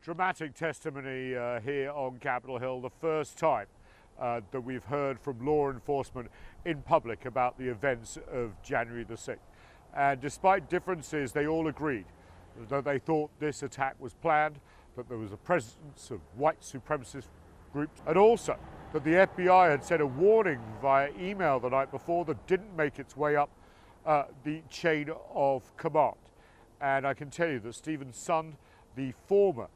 Dramatic testimony here on Capitol Hill, the first time that we've heard from law enforcement in public about the events of January the 6th. And despite differences, they all agreed that they thought this attack was planned, that there was a presence of white supremacist groups, and also that the FBI had sent a warning via email the night before that didn't make its way up the chain of command. And I can tell you that Stephen Sund, the former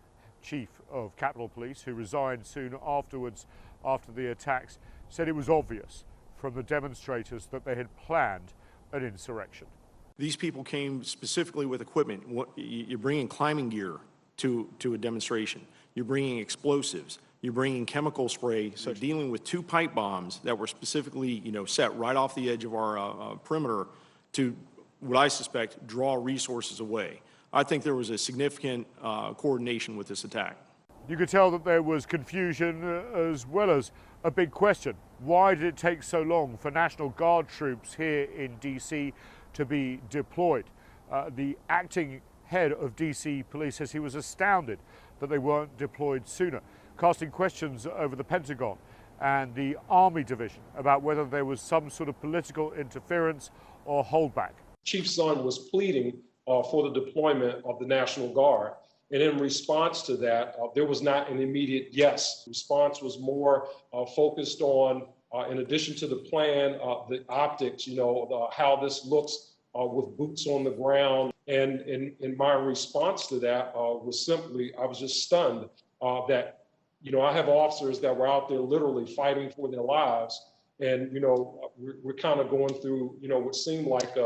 chief of Capitol Police, who resigned soon afterwards after the attacks, said it was obvious from the demonstrators that they had planned an insurrection. These people came specifically with equipment. You're bringing climbing gear to a demonstration. You're bringing explosives. You're bringing chemical spray. So dealing with 2 pipe bombs that were specifically, set right off the edge of our perimeter to, what I suspect, draw resources away. I think there was a significant coordination with this attack. You could tell that there was confusion as well as a big question. Why did it take so long for National Guard troops here in DC to be deployed? The acting head of DC Police says he was astounded that they weren't deployed sooner, casting questions over the Pentagon and the Army Division about whether there was some sort of political interference or holdback. Chief Sund was pleading for the deployment of the National Guard. And in response to that, there was not an immediate yes. Response was more focused on, in addition to the plan, the optics, how this looks with boots on the ground. And in my response to that was simply, I was just stunned that, I have officers that were out there literally fighting for their lives. And, we're kind of going through, what seemed like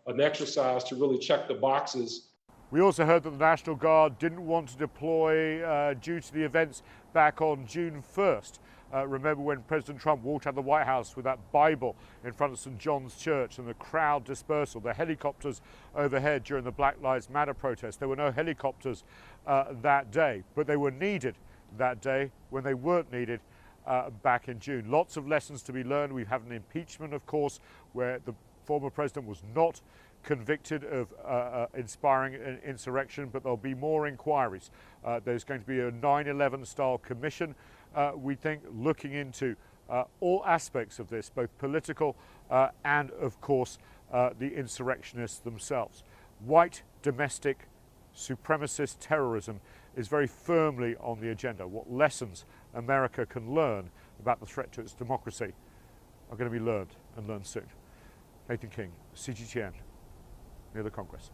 an exercise to really check the boxes. We also heard that the National Guard didn't want to deploy due to the events back on June 1st. Remember when President Trump walked out of the White House with that Bible in front of St. John's Church and the crowd dispersal, the helicopters overhead during the Black Lives Matter protest. There were no helicopters that day, but they were needed that day when they weren't needed back in June. Lots of lessons to be learned. We've had an impeachment, of course, where the former president was not convicted of inspiring an insurrection, but there'll be more inquiries. There's going to be a 9/11 style commission, we think, looking into all aspects of this, both political and, of course, the insurrectionists themselves. White domestic supremacist terrorism is very firmly on the agenda. What lessons America can learn about the threat to its democracy are going to be learned, and learned soon. Nathan King, CGTN, near the Congress.